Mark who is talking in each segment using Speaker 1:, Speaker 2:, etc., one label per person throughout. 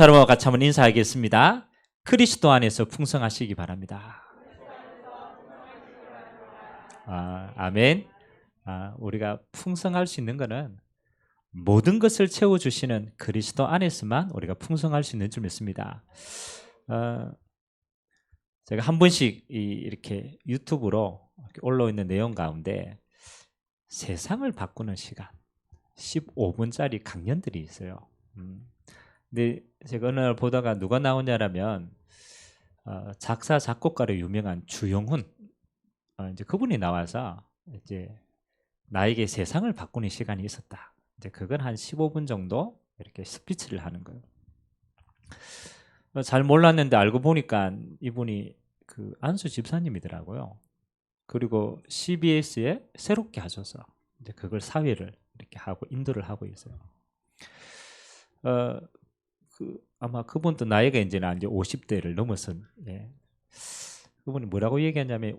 Speaker 1: 여러분과 같이 한번 인사하겠습니다. 그리스도 안에서 풍성하시기 바랍니다. 아멘. 우리가 풍성할 수 있는 것은 모든 것을 채워주시는 그리스도 안에서만 우리가 풍성할 수 있는 줄 믿습니다. 제가 한 번씩 이렇게 유튜브로 이렇게 올라오는 내용 가운데 세상을 바꾸는 시간 15분짜리 강연들이 있어요. 근데 제가 어느 날 보다가 누가 나오냐라면 작사 작곡가로 유명한 주영훈 이제 그분이 나와서 이제 나에게 세상을 바꾸는 시간이 있었다. 이제 그건 한 15분 정도 이렇게 스피치를 하는 거예요. 잘 몰랐는데 알고 보니까 이분이 그 안수 집사님이더라고요. 그리고 CBS에 새롭게 하셔서 이제 그걸 사회를 이렇게 하고 인도를 하고 있어요. 아마 그분도 나이가 이제 50대를 넘어선, 예. 그분이 뭐라고 얘기하냐면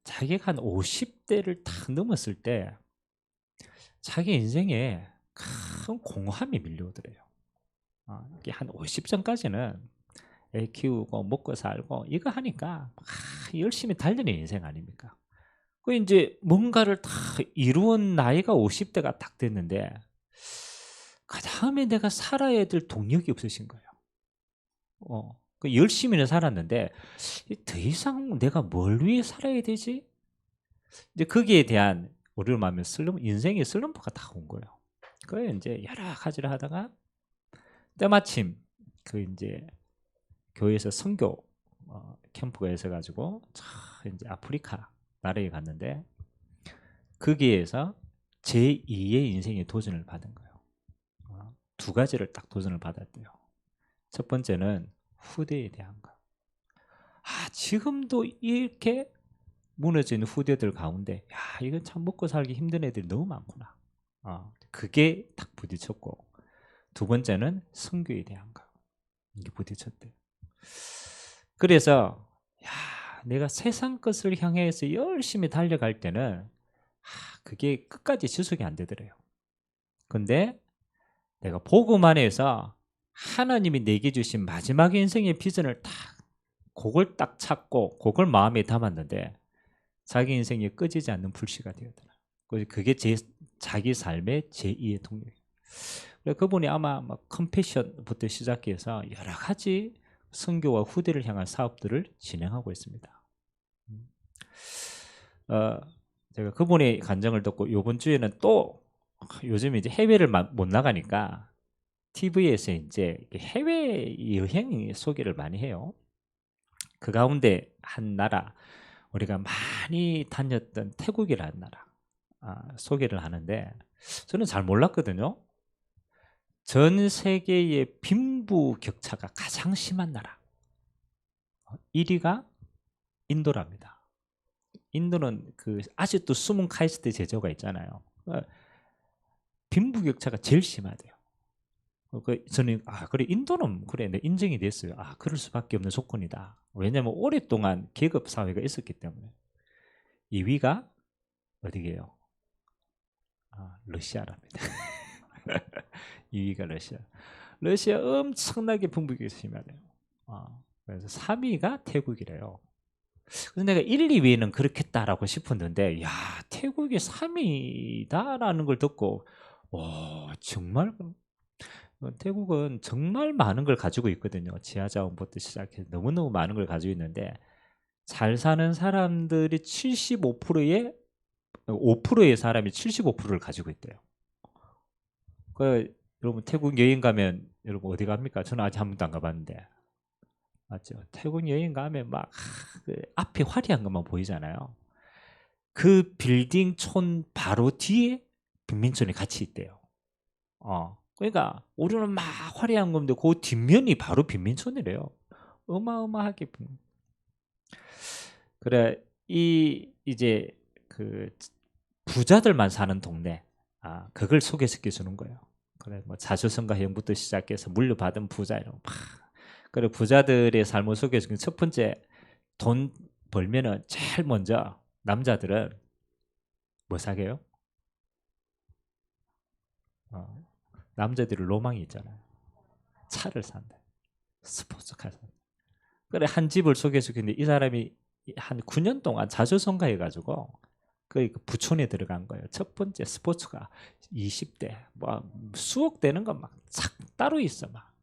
Speaker 1: 자기가 한 50대를 딱 넘었을 때 자기 인생에 큰 공허함이 밀려오더래요. 이게 한 50 전까지는 애 키우고 먹고 살고 이거 하니까 열심히 달리는 인생 아닙니까? 그 이제 뭔가를 다 이루은 나이가 50대가 딱 됐는데 그 다음에 내가 살아야 될 동력이 없으신 거예요. 그 열심히는 살았는데 더 이상 내가 뭘 위해 살아야 되지? 이제 거기에 대한 우리로 말하면 인생의 슬럼프가 딱 온 거예요. 그래 이제 여러 가지를 하다가 때마침 그 이제 교회에서 선교 캠프가 있어가지고 이제 아프리카 나라에 갔는데 거기에서 제2의 인생의 도전을 받은 거예요. 두 가지를 딱 도전을 받았대요. 첫 번째는 후대에 대한 거. 지금도 이렇게 무너진 후대들 가운데 이건 참 먹고 살기 힘든 애들이 너무 많구나. 그게 딱 부딪혔고 두 번째는 선교에 대한 거. 이게 부딪혔대요. 그래서 내가 세상 것을 향해서 열심히 달려갈 때는 그게 끝까지 지속이 안 되더래요. 근데 내가 복음 안에서 하나님이 내게 주신 마지막 인생의 비전을 그걸 딱 찾고 그걸 마음에 담았는데 자기 인생이 꺼지지 않는 불씨가 되었더라. 그게 자기 삶의 제2의 동력이에요. 그분이 아마 컴패션부터 시작해서 여러 가지 선교와 후대를 향한 사업들을 진행하고 있습니다. 제가 그분의 간증을 듣고 이번 주에는 또 요즘 이제 해외를 못 나가니까 TV에서 이제 해외 여행 소개를 많이 해요. 그 가운데 한 나라 우리가 많이 다녔던 태국이라는 나라 소개를 하는데 저는 잘 몰랐거든요. 전 세계의 빈부격차가 가장 심한 나라 1위가 인도랍니다. 인도는 그 아직도 숨은 카이스트 제도가 있잖아요. 빈부격차가 제일 심하대요. 저는 그래 인도는 그래 내 인정이 됐어요. 그럴 수밖에 없는 조건이다. 왜냐하면 오랫동안 계급 사회가 있었기 때문에. 2위가 어디게요? 러시아랍니다. 2위가 러시아. 러시아 엄청나게 빈부격차 심하대요. 그래서 3위가 태국이래요. 그래서 내가 1, 2위는 그렇겠다라고 싶었는데 태국이 3위다라는 걸 듣고 정말 태국은 정말 많은 걸 가지고 있거든요. 지하자원부터 시작해서 너무너무 많은 걸 가지고 있는데 잘 사는 사람들이 75%의 5%의 사람이 75%를 가지고 있대요. 여러분 태국 여행 가면 여러분 어디 갑니까? 저는 아직 한 번도 안 가봤는데 맞죠? 태국 여행 가면 그 앞에 화려한 것만 보이잖아요. 그 빌딩 촌 바로 뒤에 빈민촌이 같이 있대요. 그러니까 우리는 막 화려한 건데 그 뒷면이 바로 빈민촌이래요. 어마어마하게 그래 이제 그 부자들만 사는 동네 그걸 소개시켜 주는 거예요. 그래 뭐 자수성가 형부터 시작해서 물려받은 부자 이런 그래 부자들의 삶을 소개해 주는 첫 번째 돈 벌면은 제일 먼저 남자들은 뭐 사게요? 남자들이 로망이 있잖아요. 차를 산다. 스포츠카. 그래 한 집을 소개시켰는데 이 사람이 한 9년 동안 자주성가해가지고 그 부촌에 들어간 거예요. 첫 번째 스포츠카 20대 뭐 수억 되는 건 막 착 따로 있어 막.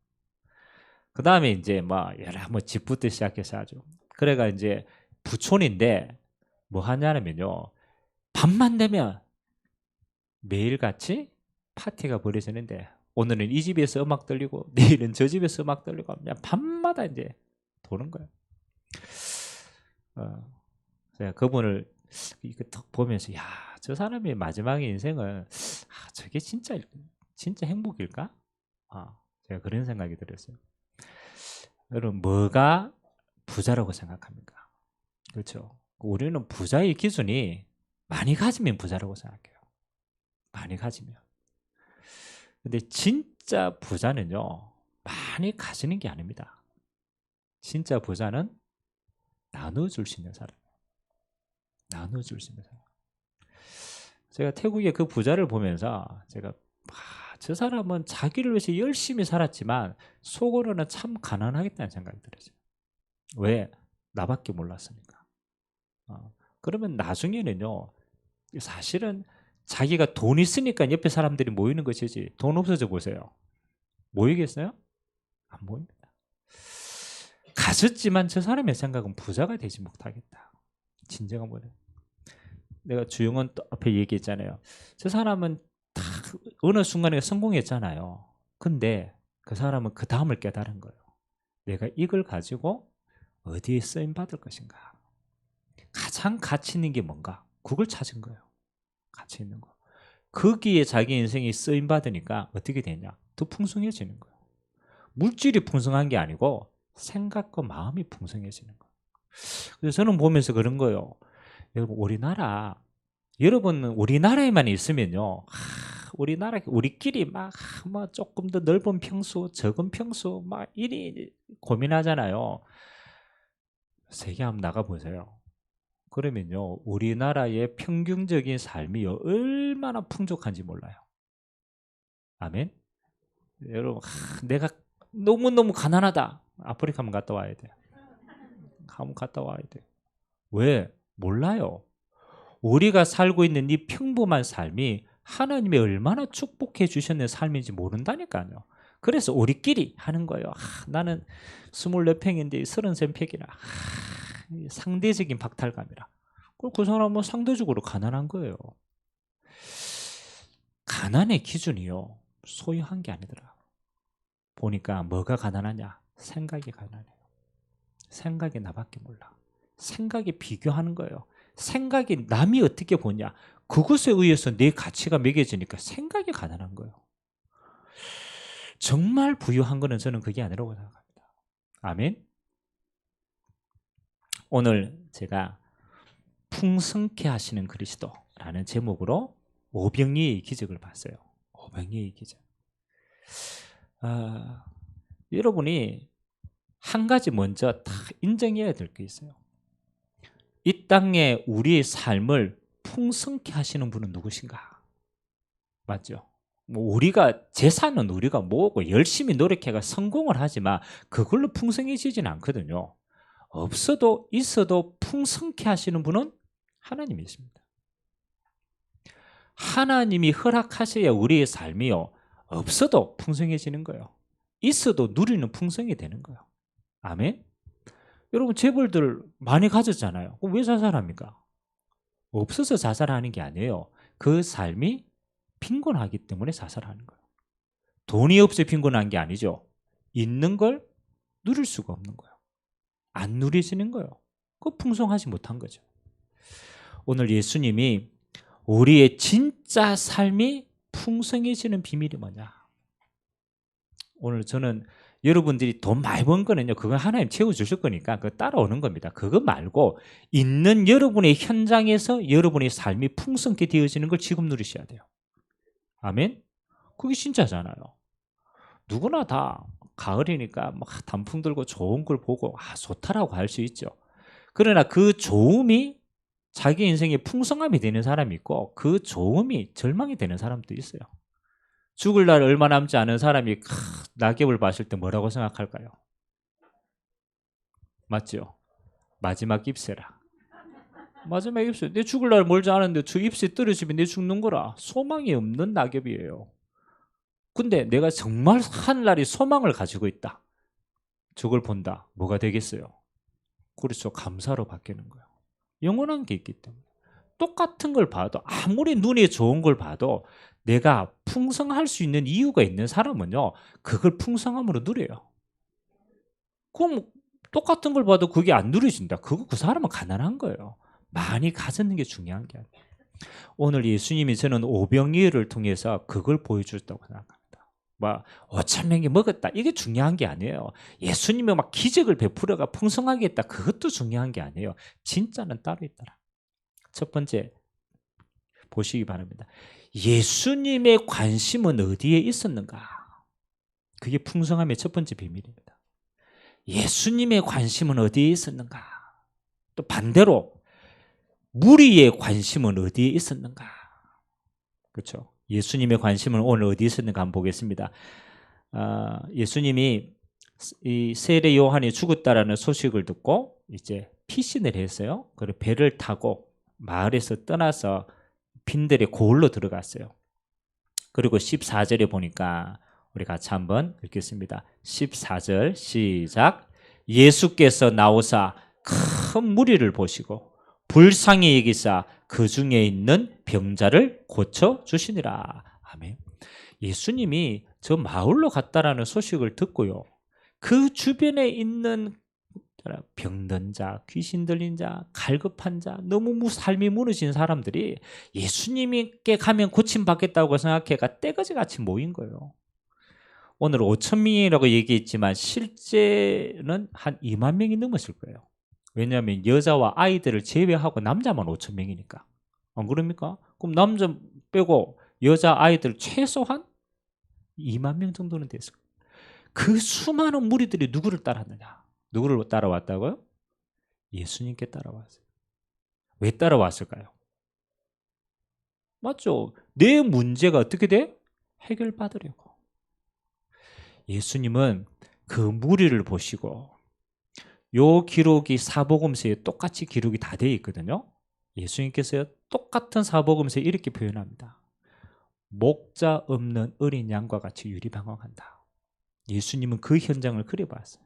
Speaker 1: 그 다음에 이제 뭐 여러 뭐 집부터 시작해서 아주 그래가 이제 부촌인데 뭐 하냐면요 밤만 되면 매일같이 파티가 벌어지는데 오늘은 이 집에서 음악 들리고 내일은 저 집에서 음악 들리고 그냥 밤마다 이제 도는 거예요. 제가 그분을 이거 딱 보면서 야, 저 사람의 마지막에 인생은 저게 진짜 행복일까? 제가 그런 생각이 들었어요. 여러분 뭐가 부자라고 생각합니까? 그렇죠. 우리는 부자의 기준이 많이 가지면 부자라고 생각해요. 많이 가지면. 근데 진짜 부자는요 많이 가지는 게 아닙니다. 진짜 부자는 나눠줄 수 있는 사람. 나눠줄 수 있는 사람. 제가 태국의 그 부자를 보면서 제가 저 사람은 자기를 위해서 열심히 살았지만 속으로는 참 가난하겠다는 생각이 들었어요. 왜? 나밖에 몰랐으니까. 그러면 나중에는요 사실은 자기가 돈 있으니까 옆에 사람들이 모이는 것이지 돈 없어져 보세요. 모이겠어요? 안 모입니다. 가졌지만 저 사람의 생각은 부자가 되지 못하겠다. 진정한 부자. 내가 주영은 앞에 얘기했잖아요. 저 사람은 다 어느 순간에 성공했잖아요. 근데 그 사람은 그 다음을 깨달은 거예요. 내가 이걸 가지고 어디에 쓰임 받을 것인가. 가장 가치 있는 게 뭔가. 그걸 찾은 거예요. 가치 있는 거. 거기에 자기 인생이 쓰임 받으니까 어떻게 되냐. 더 풍성해지는 거예요. 물질이 풍성한 게 아니고 생각과 마음이 풍성해지는 거예요. 그래서 저는 보면서 그런 거예요. 여러분 여러분은 우리나라에만 있으면요 우리나라 우리끼리 막 조금 더 넓은 평수 적은 평수 막 이리 고민하잖아요. 세계 한번 나가보세요. 그러면요 우리나라의 평균적인 삶이 얼마나 풍족한지 몰라요. 아멘. 여러분 내가 너무너무 가난하다. 아프리카 한번 갔다 와야 돼. 한번 갔다 와야 돼. 왜? 몰라요. 우리가 살고 있는 이 평범한 삶이 하나님이 얼마나 축복해 주셨는 삶인지 모른다니까요. 그래서 우리끼리 하는 거예요. 나는 24평인데 33평이라 상대적인 박탈감이라. 그 사람은 상대적으로 가난한 거예요. 가난의 기준이요 소유한 게 아니더라. 보니까 뭐가 가난하냐? 생각이 가난해요. 생각이 나밖에 몰라. 생각이 비교하는 거예요. 생각이 남이 어떻게 보냐 그것에 의해서 내 가치가 매겨지니까 생각이 가난한 거예요. 정말 부유한 거는 저는 그게 아니라고 생각합니다. 아멘. 오늘 제가 풍성케 하시는 그리스도라는 제목으로 오병이의 기적을 봤어요. 오병이의 기적. 여러분이 한 가지 먼저 다 인정해야 될 게 있어요. 이 땅에 우리의 삶을 풍성케 하시는 분은 누구신가? 맞죠? 뭐 우리가 재산은 우리가 모으고 열심히 노력해가 성공을 하지만 그걸로 풍성해지지는 않거든요. 없어도 있어도 풍성케 하시는 분은 하나님이십니다. 하나님이 허락하셔야 우리의 삶이요 없어도 풍성해지는 거예요. 있어도 누리는 풍성이 되는 거예요. 아멘. 여러분 재벌들 많이 가졌잖아요. 그럼 왜 자살합니까? 없어서 자살하는 게 아니에요. 그 삶이 빈곤하기 때문에 자살하는 거예요. 돈이 없어 빈곤한 게 아니죠. 있는 걸 누릴 수가 없는 거예요. 안 누리지는 거예요. 그 풍성하지 못한 거죠. 오늘 예수님이 우리의 진짜 삶이 풍성해지는 비밀이 뭐냐? 오늘 저는 여러분들이 돈 많이 번 거는요 그건 하나님 채워주실 거니까 그거 따라오는 겁니다. 그거 말고 있는 여러분의 현장에서 여러분의 삶이 풍성케 되어지는 걸 지금 누리셔야 돼요. 아멘. 그게 진짜잖아요. 누구나 다 가을이니까 막 단풍 들고 좋은 걸 보고 좋다라고 할 수 있죠. 그러나 그 좋음이 자기 인생에 풍성함이 되는 사람이 있고 그 좋음이 절망이 되는 사람도 있어요. 죽을 날 얼마 남지 않은 사람이 낙엽을 봤을 때 뭐라고 생각할까요? 맞죠? 마지막 ip세라. 마지막 ip세. 내 죽을 날 멀지 않은데 저 ip세 떨어지면 내 죽는 거라. 소망이 없는 낙엽이에요. 근데 내가 정말 하늘날이 소망을 가지고 있다. 저걸 본다. 뭐가 되겠어요? 그렇죠. 감사로 바뀌는 거예요. 영원한 게 있기 때문에. 똑같은 걸 봐도 아무리 눈에 좋은 걸 봐도 내가 풍성할 수 있는 이유가 있는 사람은요. 그걸 풍성함으로 누려요. 그럼 똑같은 걸 봐도 그게 안 누려진다. 그 사람은 가난한 거예요. 많이 가졌는 게 중요한 게 아니에요. 오늘 예수님이 저는 오병이어를 통해서 그걸 보여줬다고 생각합니다. 막 5천 명이 먹었다. 이게 중요한 게 아니에요. 예수님이 막 기적을 베풀어가 풍성하게 했다. 그것도 중요한 게 아니에요. 진짜는 따로 있더라. 첫 번째 보시기 바랍니다. 예수님의 관심은 어디에 있었는가? 그게 풍성함의 첫 번째 비밀입니다. 예수님의 관심은 어디에 있었는가? 또 반대로 무리의 관심은 어디에 있었는가? 그렇죠? 예수님의 관심은 오늘 어디에 있었는가 한번 보겠습니다. 예수님이 이 세례 요한이 죽었다라는 소식을 듣고 이제 피신을 했어요. 그리고 배를 타고 마을에서 떠나서 빈들의 고을로 들어갔어요. 그리고 14절에 보니까 우리 같이 한번 읽겠습니다. 14절 시작. 예수께서 나오사 큰 무리를 보시고 불쌍히 여기사 그 중에 있는 병자를 고쳐주시니라. 아멘. 예수님이 저 마을로 갔다라는 소식을 듣고요. 그 주변에 있는 병든 자, 귀신 들린 자, 갈급한 자, 너무 삶이 무너진 사람들이 예수님께 가면 고침받겠다고 생각해가 떼거지같이 모인 거예요. 오늘 5천 명이라고 얘기했지만 실제는 한 2만 명이 넘었을 거예요. 왜냐하면 여자와 아이들을 제외하고 남자만 5천 명이니까. 안 그럽니까? 그럼 남자 빼고 여자 아이들 최소한 2만 명 정도는 됐을 거예요. 그 수많은 무리들이 누구를 따랐느냐? 누구를 따라왔다고요? 예수님께 따라왔어요. 왜 따라왔을까요? 맞죠? 내 문제가 어떻게 돼? 해결받으려고. 예수님은 그 무리를 보시고 요 기록이 사복음서에 똑같이 기록이 다 되어 있거든요. 예수님께서 똑같은 사복음서에 이렇게 표현합니다. 목자 없는 어린 양과 같이 유리방황한다. 예수님은 그 현장을 그려봤어요.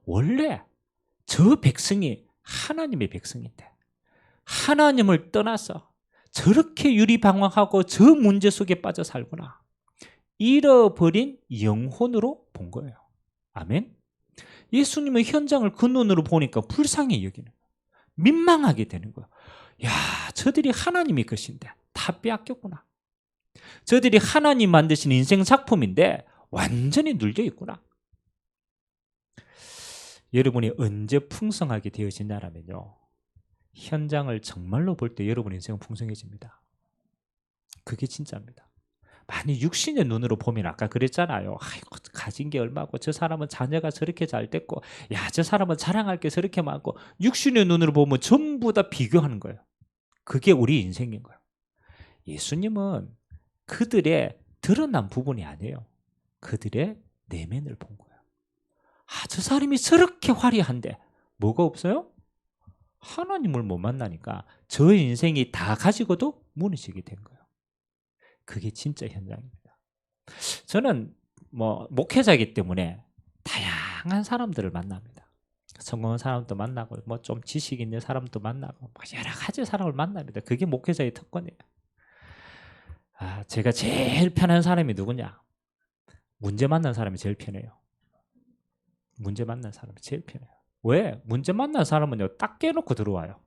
Speaker 1: 원래 저 백성이 하나님의 백성인데 하나님을 떠나서 저렇게 유리방황하고 저 문제 속에 빠져 살구나. 잃어버린 영혼으로 본 거예요. 아멘. 예수님의 현장을 그 눈으로 보니까 불쌍히 여기는 거예요. 민망하게 되는 거예요. 야, 저들이 하나님의 것인데 다 빼앗겼구나. 저들이 하나님 만드신 인생 작품인데 완전히 눌려 있구나. 여러분이 언제 풍성하게 되어진다면요, 현장을 정말로 볼 때 여러분 인생은 풍성해집니다. 그게 진짜입니다. 많이 육신의 눈으로 보면 아까 그랬잖아요. 아이고, 가진 게 얼마고 저 사람은 자녀가 저렇게 잘 됐고 야, 저 사람은 자랑할 게 저렇게 많고 육신의 눈으로 보면 전부 다 비교하는 거예요. 그게 우리 인생인 거예요. 예수님은 그들의 드러난 부분이 아니에요. 그들의 내면을 본 거예요. 저 사람이 저렇게 화려한데 뭐가 없어요? 하나님을 못 만나니까 저 인생이 다 가지고도 무너지게 된 거예요. 그게 진짜 현장입니다. 저는 목회자이기 때문에 다양한 사람들을 만납니다. 성공한 사람도 만나고 좀 지식 있는 사람도 만나고 여러 가지 사람을 만납니다. 그게 목회자의 특권이에요. 제가 제일 편한 사람이 누구냐? 문제 만난 사람이 제일 편해요. 문제 만난 사람이 제일 편해요. 왜? 문제 만난 사람은요, 딱 깨놓고 들어와요.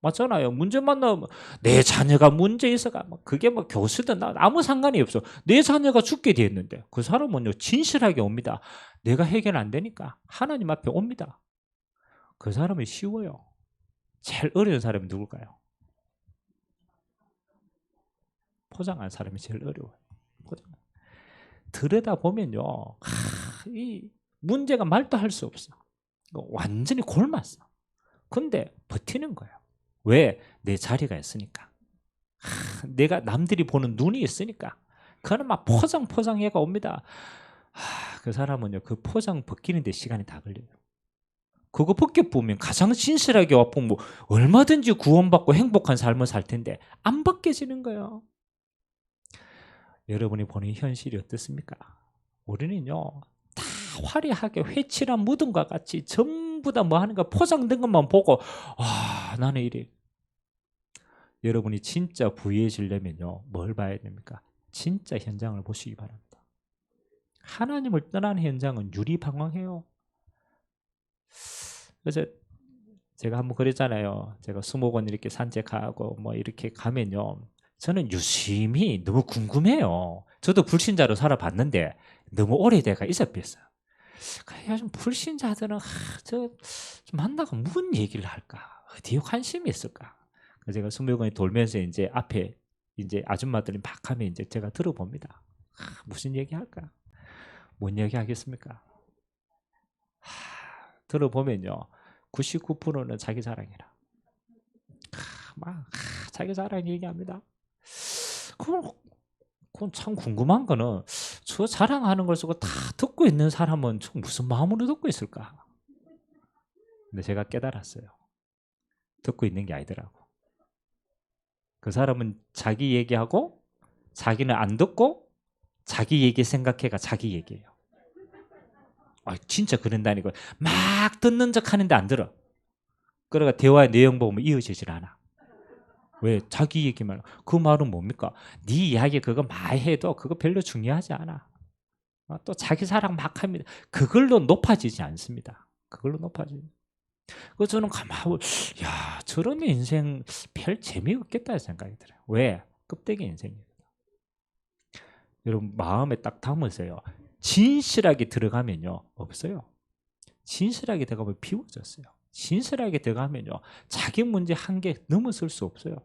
Speaker 1: 맞잖아요. 문제 만나면 내 자녀가 문제 있어가 그게 교수든 아무 상관이 없어. 내 자녀가 죽게 되었는데 그 사람은요 진실하게 옵니다. 내가 해결 안 되니까 하나님 앞에 옵니다. 그 사람이 쉬워요. 제일 어려운 사람이 누굴까요? 포장한 사람이 제일 어려워요. 들여다보면요, 이 문제가 말도 할 수 없어. 완전히 골맞어. 근데 버티는 거예요. 왜? 내 자리가 있으니까. 내가 남들이 보는 눈이 있으니까. 그는 막 포장해가 옵니다. 그 사람은요, 그 포장 벗기는데 시간이 다 걸려요. 그거 벗겨보면 가장 진실하게 와보면 뭐 얼마든지 구원받고 행복한 삶을 살 텐데 안 벗겨지는 거예요. 여러분이 보는 현실이 어떻습니까? 우리는요 다 화려하게 회칠한 무덤과 같이 전부 다 뭐 하는 거 포장된 것만 보고 나는 이래. 여러분이 진짜 부유해지려면요 뭘 봐야 됩니까? 진짜 현장을 보시기 바랍니다. 하나님을 떠나는 현장은 유리방황해요. 그래서 제가 한번 그랬잖아요. 제가 수목원 이렇게 산책하고 뭐 이렇게 가면요 저는 유심히 너무 궁금해요. 저도 불신자로 살아봤는데 너무 오래돼가 잊어버렸어요. 요즘 불신자들은 저 만나고 무슨 얘기를 할까? 어디에 관심이 있을까? 그래서 제가 수목원에 돌면서 이제 앞에 이제 아줌마들이 막 하면 이제 제가 들어봅니다. 무슨 얘기 할까? 뭔 얘기 하겠습니까? 들어보면요 99%는 자기 자랑이라 막 자기 자랑 얘기합니다. 그건 참 궁금한 거는 저 자랑하는 걸 쓰고 다 듣고 있는 사람은 무슨 마음으로 듣고 있을까? 근데 제가 깨달았어요. 듣고 있는 게 아니더라고. 그 사람은 자기 얘기하고 자기는 안 듣고 자기 얘기 생각해가 자기 얘기예요. 진짜 그런다니까. 막 듣는 척 하는데 안 들어. 그러니까 대화의 내용 보면 이어지질 않아. 왜? 자기 얘기만. 그 말은 뭡니까? 네 이야기 그거 많이 해도 그거 별로 중요하지 않아. 또 자기 사랑 막 합니다. 그걸로 높아지지 않습니다. 그걸로 높아지지. 그래서 저는 가만히 야 저런 인생 별 재미없겠다 생각이 들어요. 왜? 껍데기 인생이거든. 여러분 마음에 딱 담으세요. 진실하게 들어가면요 없어요. 진실하게 들어가면 비워졌어요. 진실하게 들어가면요 자기 문제 한 개 넘어설 수 없어요.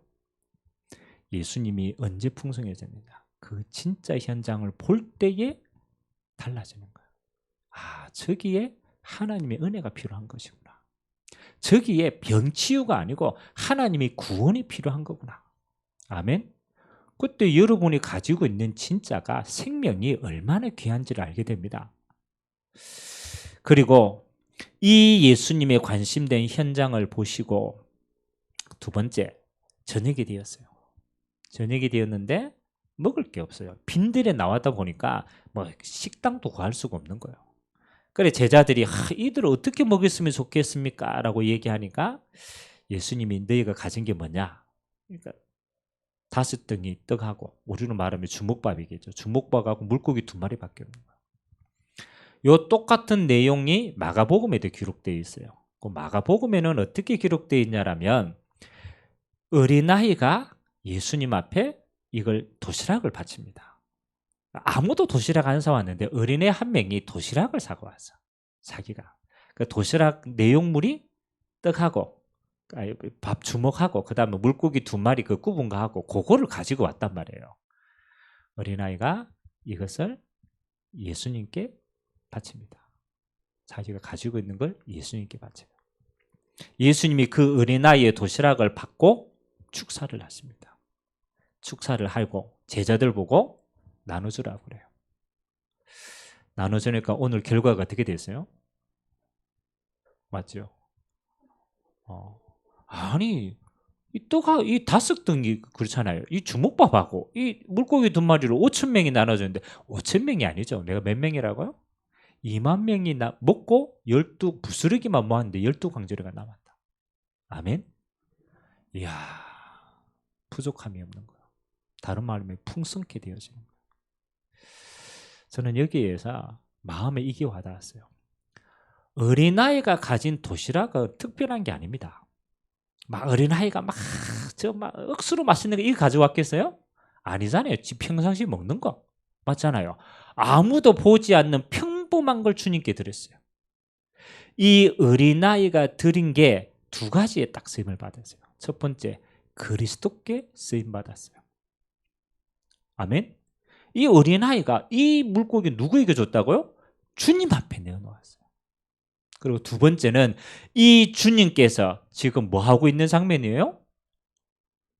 Speaker 1: 예수님이 언제 풍성해졌느냐? 그 진짜 현장을 볼 때에 달라지는 거예요. 저기에 하나님의 은혜가 필요한 것이구나. 저기에 병치유가 아니고 하나님의 구원이 필요한 거구나. 아멘. 그때 여러분이 가지고 있는 진짜가 생명이 얼마나 귀한지를 알게 됩니다. 그리고 이 예수님의 관심된 현장을 보시고 두 번째, 저녁이 되었어요. 저녁이 되었는데 먹을 게 없어요. 빈들에 나왔다 보니까 뭐 식당도 구할 수가 없는 거예요. 그래 제자들이 이들 어떻게 먹였으면 좋겠습니까? 라고 얘기하니까 예수님이 너희가 가진 게 뭐냐? 그러니까 5덩이 떡하고 우리로 말하면 주먹밥이겠죠. 주먹밥하고 물고기 2마리밖에 없는 거예요. 요 똑같은 내용이 마가복음에도 기록되어 있어요. 그 마가복음에는 어떻게 기록되어 있냐라면 어린아이가 예수님 앞에 이걸 도시락을 바칩니다. 아무도 도시락 안 사왔는데 어린애 한 명이 도시락을 사고 왔어. 자기가. 그 도시락 내용물이 떡하고 밥 주먹하고 그 다음에 물고기 2마리 그 구운 거 하고 그거를 가지고 왔단 말이에요. 어린아이가 이것을 예수님께 바칩니다. 자기가 가지고 있는 걸 예수님께 바쳐요. 예수님이 그 어린아이의 도시락을 받고 축사를 하십니다. 축사를 하고 제자들 보고 나눠주라고 그래요. 나눠주니까 오늘 결과가 어떻게 됐어요? 맞죠? 아니 이 떡하 이 5덩이 그렇잖아요. 이 주먹밥하고 이 물고기 2마리로 5,000명이 나눠줬는데 5,000명이 아니죠. 내가 몇 명이라고요? 2만 명이 먹고 12 부스러기만 모았는데 12광저리가 남았다. 아멘. 이야 부족함이 없는 거예요. 다른 말로 풍성케 되어지는 거예요. 저는 여기에서 마음에 이게 와닿았어요. 어린아이가 가진 도시락은 특별한 게 아닙니다. 막 어린아이가 막 억수로 맛있는 거 이거 가져왔겠어요? 아니잖아요. 평상시 먹는 거 맞잖아요. 아무도 보지 않는 평범한 걸 주님께 드렸어요. 이 어린아이가 드린 게 2가지의 딱 쓰임을 받았어요. 첫 번째, 그리스도께 쓰임 받았어요. 아멘. 이 어린아이가 이 물고기 누구에게 줬다고요? 주님 앞에 내어놓았어요. 그리고 2번째는 이 주님께서 지금 뭐 하고 있는 장면이에요?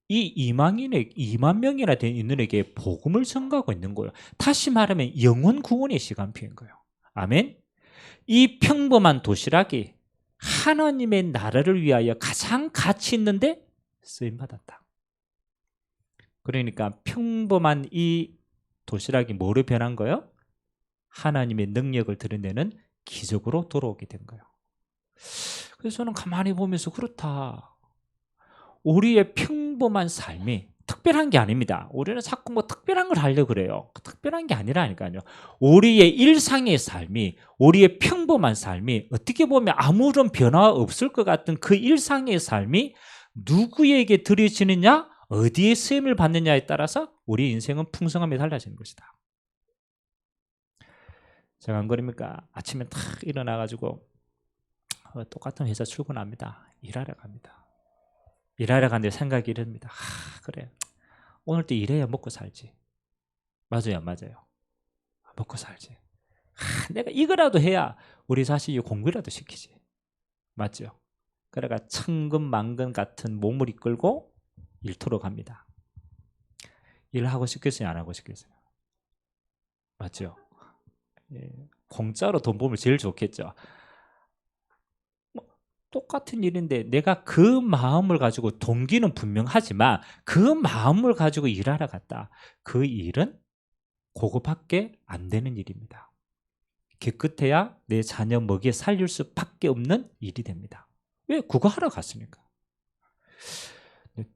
Speaker 1: 이 2만 명이나 된 인들에게 복음을 전가하고 있는 거예요. 다시 말하면 영혼 구원의 시간표인 거예요. 아멘. 이 평범한 도시락이 하나님의 나라를 위하여 가장 가치 있는데 쓰임받았다. 그러니까 평범한 이 도시락이 뭐로 변한 거예요? 하나님의 능력을 드러내는 기적으로 돌아오게 된 거예요. 그래서 저는 가만히 보면서 그렇다. 우리의 평범한 삶이 특별한 게 아닙니다. 우리는 자꾸 뭐 특별한 걸 하려고 그래요. 특별한 게 아니라니까요. 우리의 일상의 삶이, 우리의 평범한 삶이 어떻게 보면 아무런 변화가 없을 것 같은 그 일상의 삶이 누구에게 드려지느냐, 어디에 쓰임을 받느냐에 따라서 우리 인생은 풍성함이 달라지는 것이다. 제가 안 그럽니까? 아침에 탁 일어나가지고 똑같은 회사 출근합니다. 일하러 갑니다. 일하러 가는데 생각이 이럽니다. 그래, 오늘도 일해야 먹고 살지. 맞아요, 맞아요. 먹고 살지. 내가 이거라도 해야 우리 자식이 공부라도 시키지. 맞죠? 그래가 천근만근 같은 몸을 이끌고 일터로 갑니다. 일하고 싶겠어요, 안 하고 싶겠어요? 맞죠? 예, 공짜로 돈 벌면 제일 좋겠죠. 똑같은 일인데 내가 그 마음을 가지고 동기는 분명하지만 그 마음을 가지고 일하러 갔다. 그 일은 그거밖에 안 되는 일입니다. 기껏해야 내 자녀 먹여 살릴 수밖에 없는 일이 됩니다. 왜? 그거 하러 갔으니까.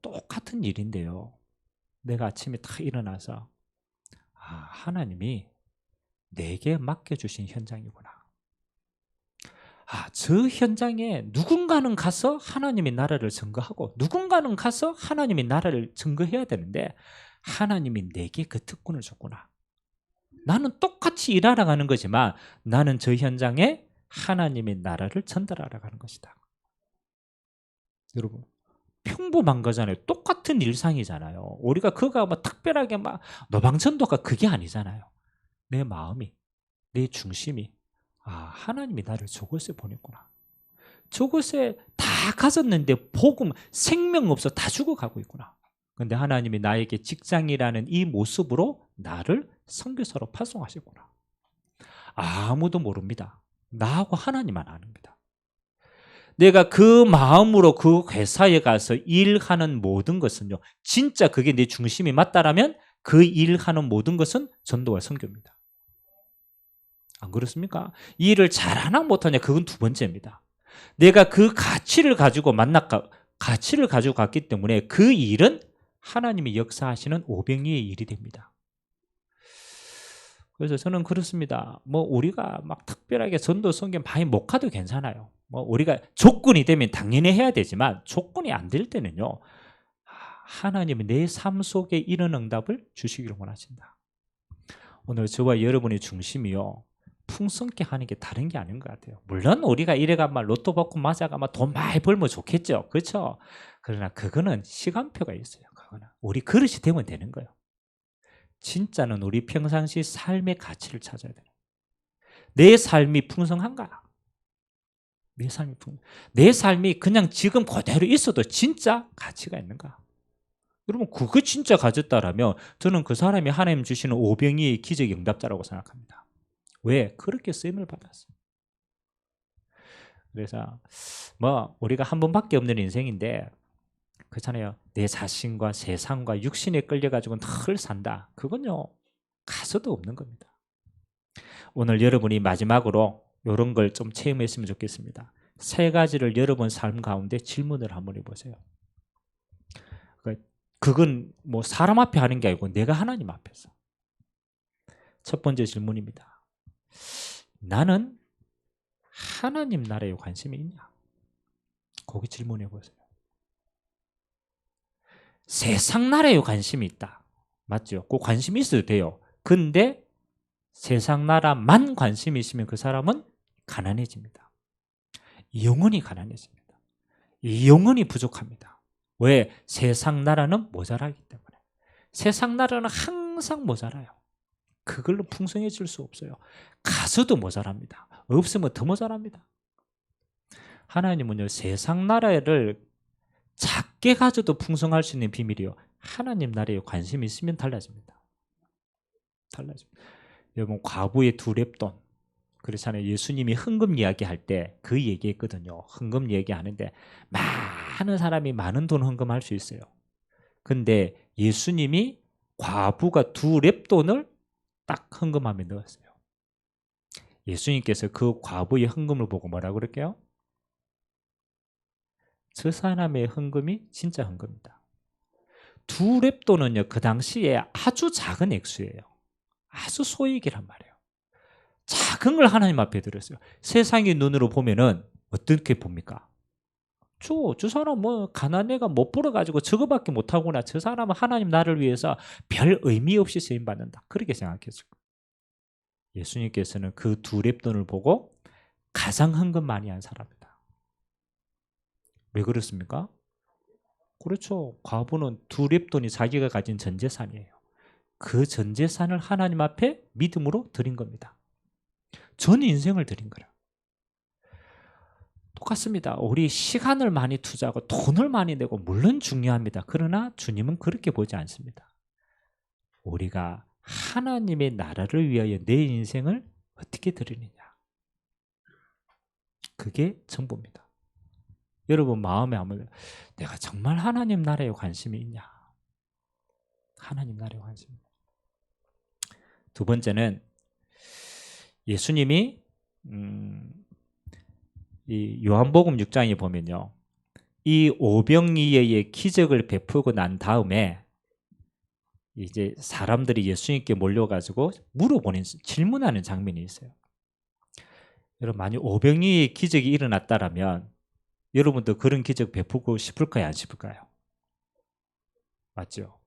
Speaker 1: 똑같은 일인데요. 내가 아침에 딱 일어나서 하나님이 내게 맡겨주신 현장이구나. 저 현장에 누군가는 가서 하나님의 나라를 증거하고 누군가는 가서 하나님의 나라를 증거해야 되는데 하나님이 내게 그 특권을 줬구나. 나는 똑같이 일하러 가는 거지만 나는 저 현장에 하나님의 나라를 전달하러 가는 것이다. 여러분, 평범한 거잖아요. 똑같은 일상이잖아요. 우리가 그거 뭐 특별하게 막 노방전도가 그게 아니잖아요. 내 마음이, 내 중심이 하나님이 나를 저곳에 보냈구나. 저곳에 다 가졌는데 복음, 생명 없어 다 죽어가고 있구나. 그런데 하나님이 나에게 직장이라는 이 모습으로 나를 선교사로 파송하셨구나. 아무도 모릅니다. 나하고 하나님만 아닙니다. 내가 그 마음으로 그 회사에 가서 일하는 모든 것은요, 진짜 그게 내 중심이 맞다라면 그 일하는 모든 것은 전도와 선교입니다. 안 그렇습니까? 이 일을 잘하나 못하냐, 그건 두 번째입니다. 내가 그 가치를 가지고 가치를 가지고 갔기 때문에 그 일은 하나님이 역사하시는 오병이의 일이 됩니다. 그래서 저는 그렇습니다. 뭐 우리가 막 특별하게 전도 선교 많이 못 가도 괜찮아요. 뭐 우리가 조건이 되면 당연히 해야 되지만 조건이 안 될 때는요, 하나님이 내 삶 속에 이런 응답을 주시기를 원하신다. 오늘 저와 여러분의 중심이요, 풍성케 하는 게 다른 게 아닌 것 같아요. 물론 우리가 이래가 막 로또 받고 맞아가 막 돈 많이 벌면 좋겠죠. 그렇죠? 그러나 그거는 시간표가 있어요. 그거는 우리 그릇이 되면 되는 거예요. 진짜는 우리 평상시 삶의 가치를 찾아야 돼요. 내 삶이 풍성한가? 내 삶이 그냥 지금 그대로 있어도 진짜 가치가 있는가? 여러분, 그거 진짜 가졌다라면 저는 그 사람이 하나님 주시는 오병이의 기적 응답자라고 생각합니다. 왜? 그렇게 쓰임을 받았어요. 그래서 뭐 우리가 한 번밖에 없는 인생인데 그렇잖아요. 내 자신과 세상과 육신에 끌려가지고 늘 산다. 그건요, 가서도 없는 겁니다. 오늘 여러분이 마지막으로 이런 걸 좀 체험했으면 좋겠습니다. 세 가지를 여러분 삶 가운데 질문을 한번 해보세요. 그건 뭐 사람 앞에 하는 게 아니고 내가 하나님 앞에서. 첫 번째 질문입니다. 나는 하나님 나라에 관심이 있냐? 거기 질문해 보세요. 세상 나라에 관심이 있다. 맞죠? 그 관심이 있어도 돼요. 근데 세상 나라만 관심이 있으면 그 사람은 가난해집니다. 영혼이 가난해집니다. 영혼이 부족합니다. 왜? 세상 나라는 모자라기 때문에. 세상 나라는 항상 모자라요. 그걸로 풍성해질 수 없어요. 가서도 모자랍니다. 없으면 더 모자랍니다. 하나님은요, 세상 나라를 작게 가져도 풍성할 수 있는 비밀이요, 하나님 나라에 관심이 있으면 달라집니다. 달라집니다. 여러분, 과부의 2 렙돈, 그렇잖아요. 예수님이 헌금 이야기할 때 그 얘기했거든요. 헌금 얘기하는데 많은 사람이 많은 돈 헌금할 수 있어요. 근데 예수님이 과부가 2렙돈을 딱 헌금함에 넣었어요. 예수님께서 그 과부의 헌금을 보고 뭐라고 그럴게요? 저 사람의 헌금이 진짜 헌금이다. 2렙돈은요, 그 당시에 아주 작은 액수예요. 아주 소액이란 말이에요. 작은 걸 하나님 앞에 드렸어요. 세상의 눈으로 보면은 어떻게 봅니까? 저 사람 뭐 가난해가 못 벌어가지고 저거밖에 못하구나. 저 사람은 하나님 나를 위해서 별 의미 없이 쓰임받는다. 그렇게 생각했을 거예요. 예수님께서는 그 2렙돈을 보고 가장 헌금 많이 한 사람이다. 왜 그렇습니까? 그렇죠. 과부는 2렙돈이 자기가 가진 전 재산이에요. 그 전 재산을 하나님 앞에 믿음으로 드린 겁니다. 전 인생을 드린 거라. 똑같습니다. 우리 시간을 많이 투자하고 돈을 많이 내고 물론 중요합니다. 그러나 주님은 그렇게 보지 않습니다. 우리가 하나님의 나라를 위하여 내 인생을 어떻게 드리느냐. 그게 전부입니다. 여러분 마음에 한번 내가 정말 하나님 나라에 관심이 있냐. 하나님 나라에 관심이 있냐. 두 번째는 예수님이 이 요한복음 6장에 보면요. 이 오병이어의 기적을 베푸고 난 다음에 이제 사람들이 예수님께 몰려가지고 물어보는 질문하는 장면이 있어요. 여러분 만약 오병이어의 기적이 일어났다라면 여러분도 그런 기적 베푸고 싶을까요? 안 싶을까요? 맞죠?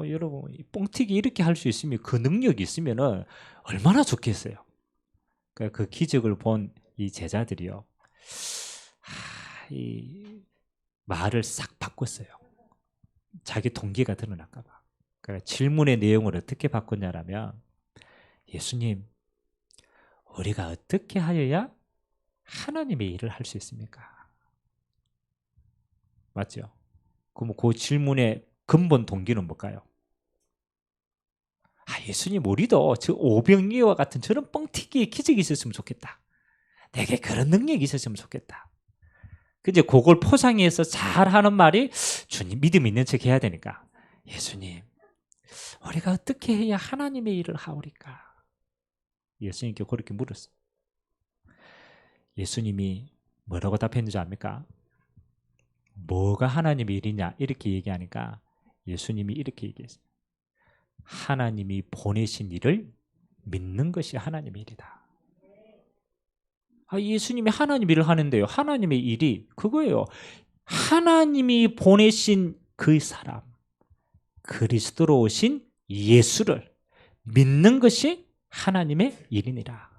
Speaker 1: 여러분 뻥튀기 이렇게 할 수 있으면 그 능력이 있으면 얼마나 좋겠어요. 그러니까 그 기적을 본 이 제자들이요. 이 말을 싹 바꿨어요. 자기 동기가 드러날까 봐. 그러니까 질문의 내용을 어떻게 바꿨냐라면 예수님, 우리가 어떻게 하여야 하나님의 일을 할 수 있습니까? 맞죠? 그럼 그 질문의 근본 동기는 뭘까요? 예수님, 우리도 저 오병이어와 같은 저런 뻥튀기의 기적이 있었으면 좋겠다. 내게 그런 능력이 있었으면 좋겠다. 이제 그걸 포장해서 잘하는 말이 주님 믿음 있는 척 해야 되니까 예수님, 우리가 어떻게 해야 하나님의 일을 하오리까? 예수님께 그렇게 물었어요. 예수님이 뭐라고 답했는지 압니까? 뭐가 하나님의 일이냐 이렇게 얘기하니까 예수님이 이렇게 얘기했어요. 하나님이 보내신 일을 믿는 것이 하나님의 일이다. 예수님이 하나님 일을 하는데요. 하나님의 일이 그거예요. 하나님이 보내신 그 사람, 그리스도로 오신 예수를 믿는 것이 하나님의 일이니라.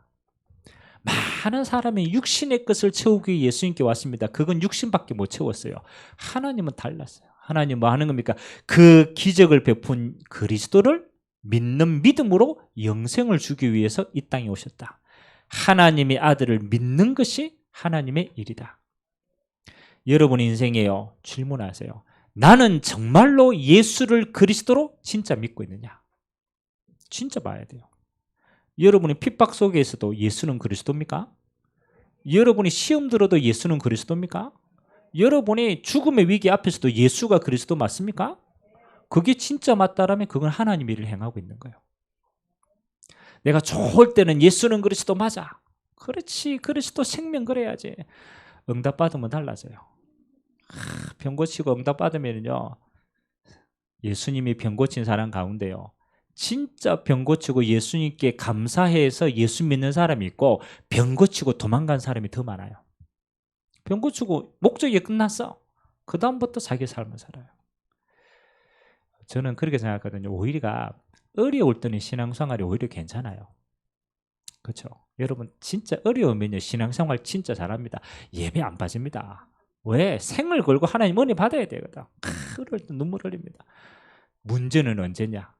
Speaker 1: 많은 사람이 육신의 것을 채우기 위해 예수님께 왔습니다. 그건 육신밖에 못 채웠어요. 하나님은 달랐어요. 하나님 뭐 하는 겁니까? 그 기적을 베푼 그리스도를 믿는 믿음으로 영생을 주기 위해서 이 땅에 오셨다. 하나님의 아들을 믿는 것이 하나님의 일이다. 여러분 인생에요. 질문하세요. 나는 정말로 예수를 그리스도로 진짜 믿고 있느냐? 진짜 봐야 돼요. 여러분이 핍박 속에서도 예수는 그리스도입니까? 여러분이 시험 들어도 예수는 그리스도입니까? 여러분이 죽음의 위기 앞에서도 예수가 그리스도 맞습니까? 그게 진짜 맞다라면 그건 하나님 일을 행하고 있는 거예요. 내가 좋을 때는 예수는 그리스도 맞아. 그렇지. 그리스도 생명 그래야지. 응답받으면 달라져요. 병 고치고 응답받으면요. 예수님이 병 고친 사람 가운데요. 진짜 병 고치고 예수님께 감사해서 예수 믿는 사람이 있고 병 고치고 도망간 사람이 더 많아요. 병 고치고 목적이 끝났어. 그 다음부터 자기 삶을 살아요. 저는 그렇게 생각하거든요. 오히려 어려울 때는 신앙생활이 오히려 괜찮아요. 그렇죠? 여러분 진짜 어려우면요 신앙생활 진짜 잘합니다. 예배 안 빠집니다. 왜? 생을 걸고 하나님 은혜 받아야 되거든. 그럴 때 눈물 흘립니다. 문제는 언제냐?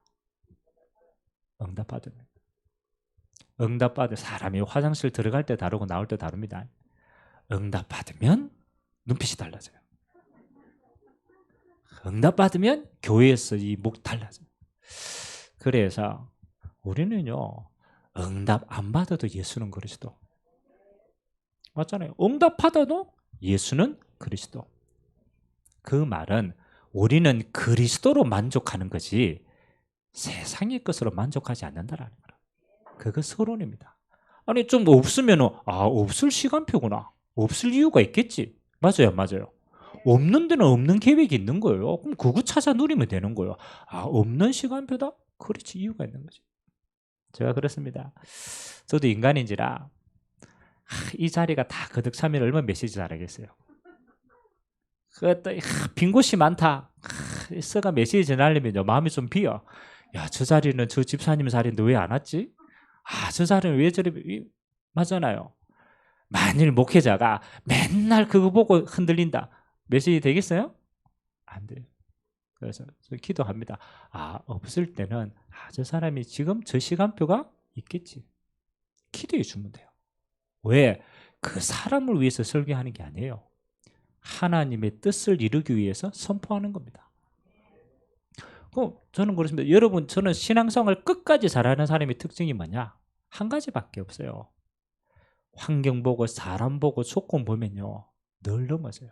Speaker 1: 응답받으면. 응답받을 사람이 화장실 들어갈 때 다르고 나올 때 다릅니다. 응답받으면 눈빛이 달라져요. 응답받으면 교회에서 이 목 달라져요. 그래서 우리는요 응답 안 받아도 예수는 그리스도, 맞잖아요. 응답하다도 예수는 그리스도. 그 말은 우리는 그리스도로 만족하는 거지 세상의 것으로 만족하지 않는다라는 거예요. 그거 서론입니다. 아니 좀 없으면 없을 시간표구나. 없을 이유가 있겠지. 맞아요, 맞아요. 없는 데는 없는 계획이 있는 거예요. 그럼 그거 찾아 누리면 되는 거예요. 없는 시간표다? 그렇지, 이유가 있는 거지. 제가 그렇습니다. 저도 인간인지라 이 자리가 다 거듭 차면 얼마나 메시지 잘하겠어요. 그것도 빈 곳이 많다. 쓰가 메시지 전하려면 마음이 좀 비어. 야, 저 자리는 저 집사님 자리인데 왜 안 왔지? 저 자리는 왜 저리 맞잖아요. 만일 목회자가 맨날 그거 보고 흔들린다. 메시지 되겠어요? 안 돼요. 그래서 기도합니다. 없을 때는 저 사람이 지금 저 시간표가 있겠지. 기도해 주면 돼요. 왜? 그 사람을 위해서 설교하는 게 아니에요. 하나님의 뜻을 이루기 위해서 선포하는 겁니다. 저는 그렇습니다. 여러분, 저는 신앙생활 끝까지 잘하는 사람의 특징이 뭐냐? 한 가지밖에 없어요. 환경 보고 사람 보고 조건 보면요 늘 넘어져요.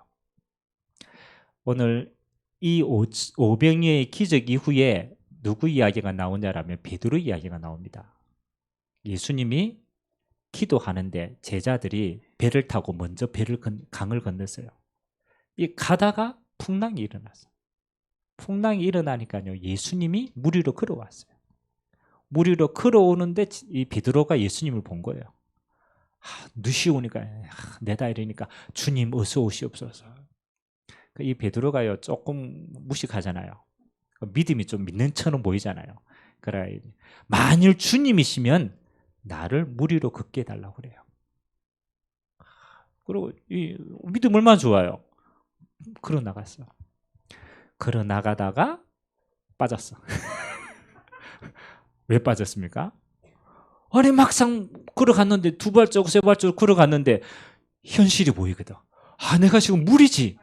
Speaker 1: 오늘 이 오병이의 기적 이후에 누구 이야기가 나오냐라면 베드로 이야기가 나옵니다. 예수님이 기도하는데 제자들이 배를 타고 먼저 강을 건넜어요. 이 가다가 풍랑이 일어났어요. 풍랑이 일어나니까요 예수님이 물 위로 걸어왔어요. 물 위로 걸어오는데 이 베드로가 예수님을 본 거예요. 늦이 오니까 내다 이러니까 주님 어서 오시옵소서. 이 베드로가요 조금 무식하잖아요. 믿음이 좀 믿는 처럼 보이잖아요. 그래 만일 주님이시면 나를 물 위로 걷게 해달라고 그래요. 그리고 이 믿음 얼마나 좋아요. 걸어 나갔어. 걸어 나가다가 빠졌어. 왜 빠졌습니까? 아니 막상 걸어갔는데 두 발자국 세 발자국 걸어갔는데 현실이 보이거든. 내가 지금 물이지.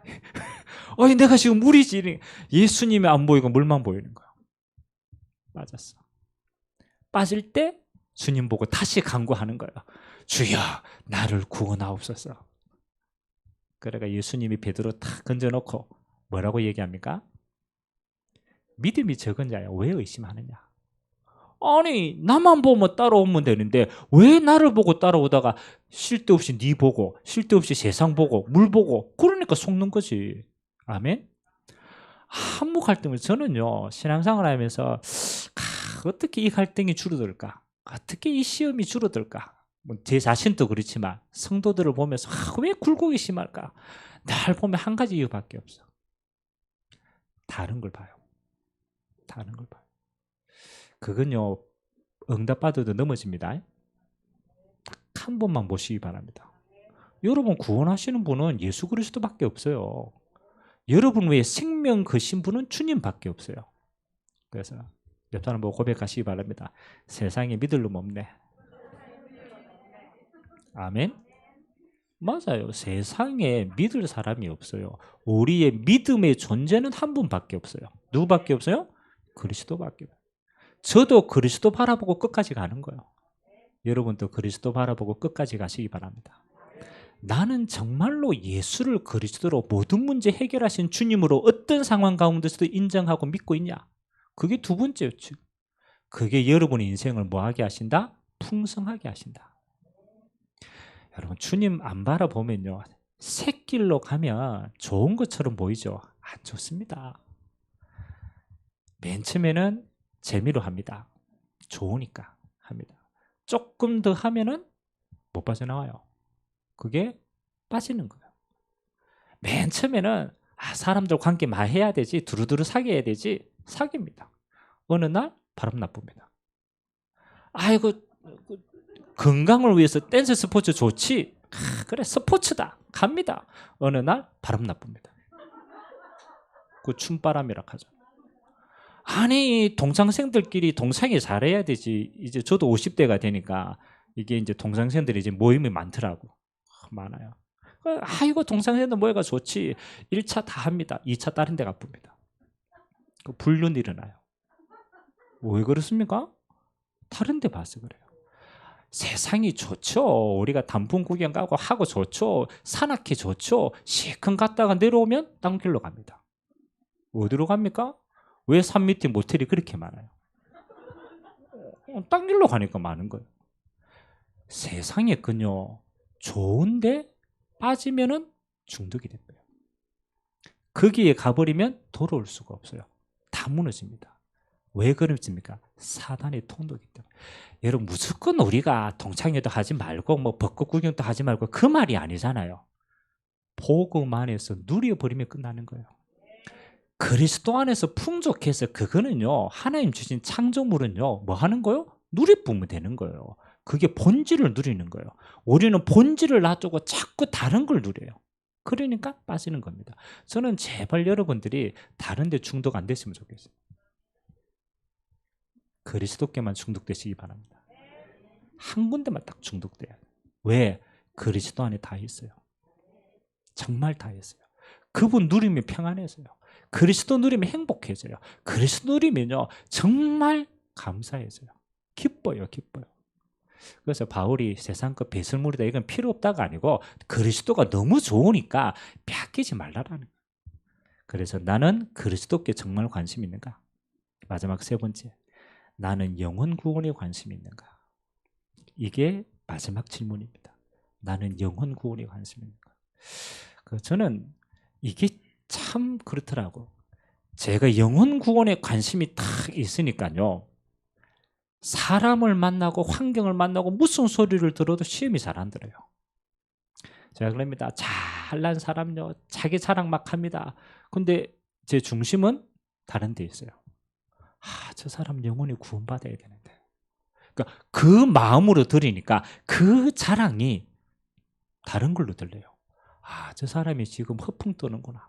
Speaker 1: 아니 내가 지금 물이지. 예수님이 안 보이고 물만 보이는 거야. 빠졌어. 빠질 때 주님 보고 다시 간구하는 거야. 주여 나를 구원하옵소서. 그러니까 예수님이 베드로 탁 건져놓고 뭐라고 얘기합니까? 믿음이 적은 자야 왜 의심하느냐. 아니 나만 보면 따라오면 되는데 왜 나를 보고 따라오다가 쉴 데 없이 네 보고 쉴 데 없이 세상 보고 물 보고 그러니까 속는 거지. 아멘. 한무 갈등을 저는요 신앙생활 하면서 어떻게 이 갈등이 줄어들까, 어떻게 이 시험이 줄어들까, 제 자신도 그렇지만 성도들을 보면서 왜 굴곡이 심할까, 날 보면 한 가지 이유밖에 없어. 다른 걸 봐요. 다른 걸 봐요. 그건요 응답받아도 넘어집니다. 딱 한 번만 보시기 바랍니다. 여러분 구원하시는 분은 예수 그리스도밖에 없어요. 여러분 외에 생명 거신 분은 주님밖에 없어요. 그래서 옆 사람 보고 고백하시기 바랍니다. 세상에 믿을 놈 없네. 아멘. 맞아요. 세상에 믿을 사람이 없어요. 우리의 믿음의 존재는 한 분밖에 없어요. 누구밖에 없어요? 그리스도밖에 없어요. 저도 그리스도 바라보고 끝까지 가는 거예요. 여러분도 그리스도 바라보고 끝까지 가시기 바랍니다. 나는 정말로 예수를 그리스도로 모든 문제 해결하신 주님으로 어떤 상황 가운데서도 인정하고 믿고 있냐? 그게 두 번째였죠. 그게 여러분의 인생을 뭐하게 하신다? 풍성하게 하신다. 여러분 주님 안 바라보면요 새길로 가면 좋은 것처럼 보이죠? 안 좋습니다. 맨 처음에는 재미로 합니다. 좋으니까 합니다. 조금 더 하면은 못 빠져나와요. 그게 빠지는 거예요. 맨 처음에는 사람들 관계 많이 해야 되지, 두루두루 사귀어야 되지, 사깁니다. 어느 날 바람 나쁩니다. 아이고 건강을 위해서 댄스 스포츠 좋지. 그래 스포츠다 갑니다. 어느 날 바람 나쁩니다. 그 춤바람이라 하죠. 아니 동창생들끼리 동창회 잘해야 되지. 이제 저도 50대가 되니까 이게 이제 동창생들이 이제 모임이 많더라고. 많아요. 아이고 동창생들 모여가 좋지. 1차 다 합니다. 2차 다른 데 가쁩니다. 불륜 일어나요. 왜 그렇습니까? 다른 데 봐서 그래요. 세상이 좋죠. 우리가 단풍 구경 가고 하고 좋죠. 산악회 좋죠. 시큰 갔다가 내려오면 딴 길로 갑니다. 어디로 갑니까? 왜 산 밑에 모텔이 그렇게 많아요? 딴 길로 가니까 많은 거예요. 세상에 그요 좋은데 빠지면은 중독이 됩니다. 거기에 가버리면 돌아올 수가 없어요. 다 무너집니다. 왜 그렇습니까? 사단의 통로이기 때문에. 여러분 무조건 우리가 동창회도 하지 말고 뭐 벚꽃 구경도 하지 말고 그 말이 아니잖아요. 복음 안에서 누려버리면 끝나는 거예요. 그리스도 안에서 풍족해서 그거는요 하나님 주신 창조물은요 뭐 하는 거요? 누려보면 되는 거예요. 그게 본질을 누리는 거예요. 우리는 본질을 놔두고 자꾸 다른 걸 누려요. 그러니까 빠지는 겁니다. 저는 제발 여러분들이 다른 데 중독 안 됐으면 좋겠어요. 그리스도께만 중독되시기 바랍니다. 한 군데만 딱 중독돼요. 왜? 그리스도 안에 다 있어요. 정말 다 있어요. 그분 누리면 평안해져요. 그리스도 누리면 행복해져요. 그리스도 누리면요 정말 감사해져요. 기뻐요. 기뻐요. 그래서 바울이 세상 것 배설물이다 이건 필요 없다가 아니고 그리스도가 너무 좋으니까 빼앗기지 말라라는 거예요. 그래서 나는 그리스도께 정말 관심 있는가? 마지막 세 번째, 나는 영혼 구원에 관심 있는가? 이게 마지막 질문입니다. 나는 영혼 구원에 관심 있는가? 저는 이게 참 그렇더라고. 제가 영혼 구원에 관심이 딱 있으니까요. 사람을 만나고 환경을 만나고 무슨 소리를 들어도 시험이 잘 안 들어요. 제가 그럽니다. 잘난 사람요. 자기 자랑 막 합니다. 근데 제 중심은 다른 데 있어요. 저 사람 영혼이 구원받아야 되는데. 그러니까 그 마음으로 들으니까 그 자랑이 다른 걸로 들려요. 저 사람이 지금 허풍 떠는구나.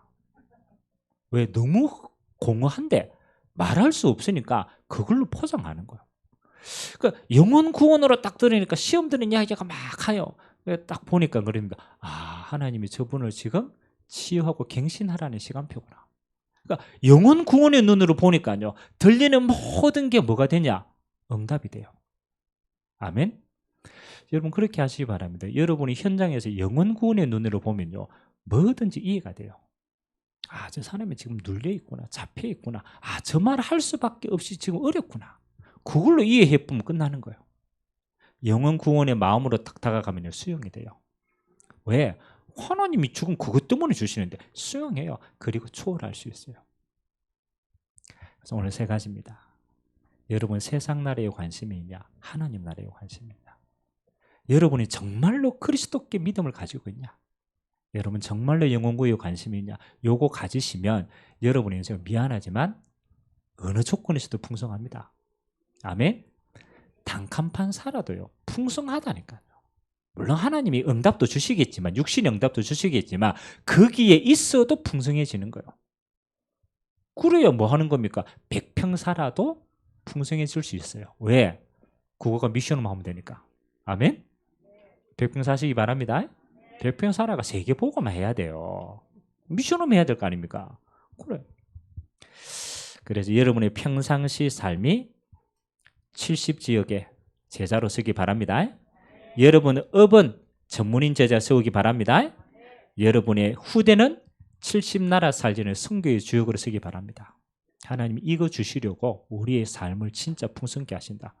Speaker 1: 왜? 너무 공허한데 말할 수 없으니까 그걸로 포장하는 거예요. 그러니까 영혼 구원으로 딱 들으니까 시험 드는 이야기가 막 하요. 딱 보니까 그럽니다. 하나님이 저분을 지금 치유하고 갱신하라는 시간표구나. 그러니까 영혼 구원의 눈으로 보니까요. 들리는 모든 게 뭐가 되냐? 응답이 돼요. 아멘. 여러분 그렇게 하시기 바랍니다. 여러분이 현장에서 영혼 구원의 눈으로 보면요. 뭐든지 이해가 돼요. 저 사람이 지금 눌려 있구나. 잡혀 있구나. 저 말 할 수밖에 없이 지금 어렵구나. 그걸로 이해해 보면 끝나는 거예요. 영혼 구원의 마음으로 딱 다가가면 수용이 돼요. 왜? 하나님이 지금 그것 때문에 주시는데 수용해요. 그리고 초월할 수 있어요. 그래서 오늘 세 가지입니다. 여러분 세상 나라에 관심이 있냐? 하나님 나라에 관심이 있냐? 여러분이 정말로 그리스도께 믿음을 가지고 있냐? 여러분 정말로 영혼구원에 관심이 있냐? 요거 가지시면 여러분이 인생 미안하지만 어느 조건에서도 풍성합니다. 아멘? 단칸판 살아도요 풍성하다니까요. 물론 하나님이 응답도 주시겠지만 육신의 응답도 주시겠지만 거기에 있어도 풍성해지는 거예요. 그래야 뭐 하는 겁니까? 100평 살아도 풍성해질 수 있어요. 왜? 그거가 미션으로 하면 되니까. 아멘? 100평 사시기 바랍니다. 100평 살아가 세계 보고만 해야 돼요. 미션으로 해야 될 거 아닙니까? 그래. 그래서 여러분의 평상시 삶이 70지역에 제자로 서기 바랍니다. 여러분 업은 전문인 제자 세우기 바랍니다. 여러분의 후대는 70나라 살지는 선교의 주역으로 서기 바랍니다. 하나님이 이거 주시려고 우리의 삶을 진짜 풍성케 하신다.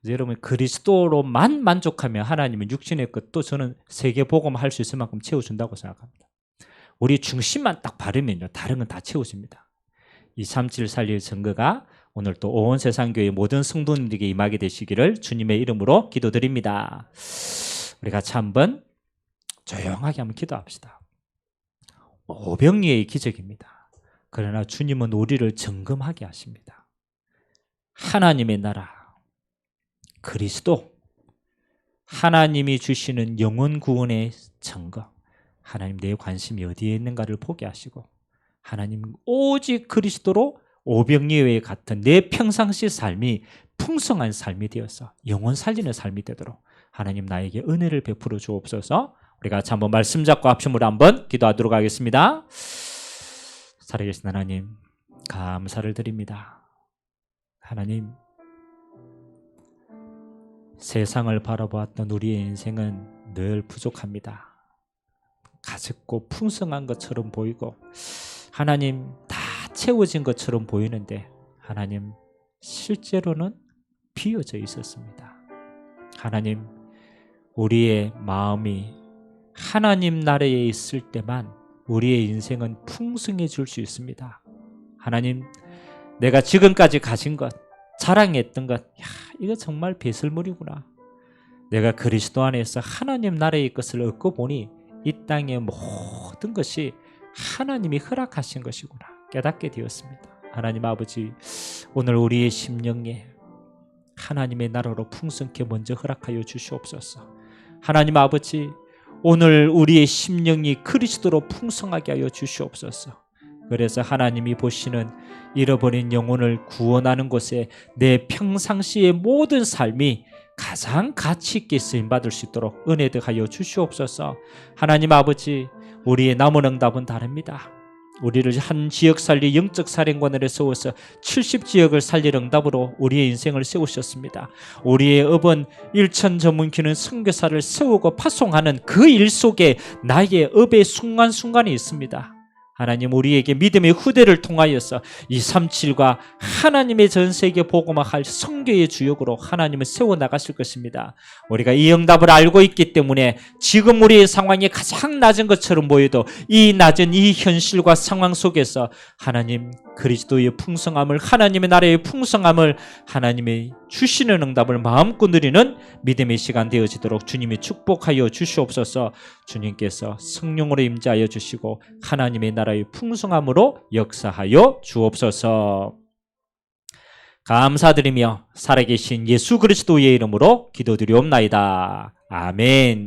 Speaker 1: 여러분 그리스도로만 만족하면 하나님은 육신의 것도 저는 세계복음 할 수 있을 만큼 채워준다고 생각합니다. 우리 중심만 딱 바르면요 다른 건 다 채워집니다. 237 살릴 선거가 오늘 또 온 세상교회 모든 성도님들에게 임하게 되시기를 주님의 이름으로 기도드립니다. 우리 같이 한번 조용하게 한번 기도합시다. 오병이어의 기적입니다. 그러나 주님은 우리를 점검하게 하십니다. 하나님의 나라 그리스도 하나님이 주시는 영혼 구원의 증거 하나님 내 관심이 어디에 있는가를 보게 하시고 하나님 오직 그리스도로 오병이어의 같은 내 평상시 삶이 풍성한 삶이 되어서 영혼 살리는 삶이 되도록 하나님 나에게 은혜를 베풀어 주옵소서. 우리가 같이 한번 말씀 잡고 합심으로 한번 기도하도록 하겠습니다. 살아계신 하나님 감사를 드립니다. 하나님 세상을 바라보았던 우리의 인생은 늘 부족합니다. 가득고 풍성한 것처럼 보이고 하나님 다 채워진 것처럼 보이는데 하나님 실제로는 비어져 있었습니다. 하나님, 우리의 마음이 하나님 나라에 있을 때만 우리의 인생은 풍성해질 수 있습니다. 하나님, 내가 지금까지 가진 것, 자랑했던 것, 이거 정말 배설물이구나. 내가 그리스도 안에서 하나님 나라의 것을 얻고 보니 이 땅의 모든 것이 하나님이 허락하신 것이구나 깨닫게 되었습니다. 하나님 아버지, 오늘 우리의 심령에 하나님의 나라로 풍성케 먼저 허락하여 주시옵소서. 하나님 아버지, 오늘 우리의 심령이 그리스도로 풍성하게 하여 주시옵소서. 그래서 하나님이 보시는 잃어버린 영혼을 구원하는 곳에 내 평상시의 모든 삶이 가장 가치 있게 쓰임받을 수 있도록 은혜득하여 주시옵소서. 하나님 아버지, 우리의 남은 응답은 다릅니다. 우리를 한 지역 살리 영적 사령관으로 세워서 70지역을 살릴 응답으로 우리의 인생을 세우셨습니다. 우리의 업은 일천 전문기는 선교사를 세우고 파송하는 그 일 속에 나의 업의 순간순간이 있습니다. 하나님, 우리에게 믿음의 후대를 통하여서 237과 하나님의 전 세계 복음화할 선교의 주역으로 하나님을 세워나가실 것입니다. 우리가 이 응답을 알고 있기 때문에 지금 우리의 상황이 가장 낮은 것처럼 보여도 이 낮은 이 현실과 상황 속에서 하나님 그리스도의 풍성함을, 하나님의 나라의 풍성함을 하나님이 주시는 응답을 마음껏 누리는 믿음의 시간 되어지도록 주님이 축복하여 주시옵소서. 주님께서 성령으로 임재하여 주시고 하나님의 나라의 풍성함으로 역사하여 주옵소서. 감사드리며 살아계신 예수 그리스도의 이름으로 기도드리옵나이다. 아멘.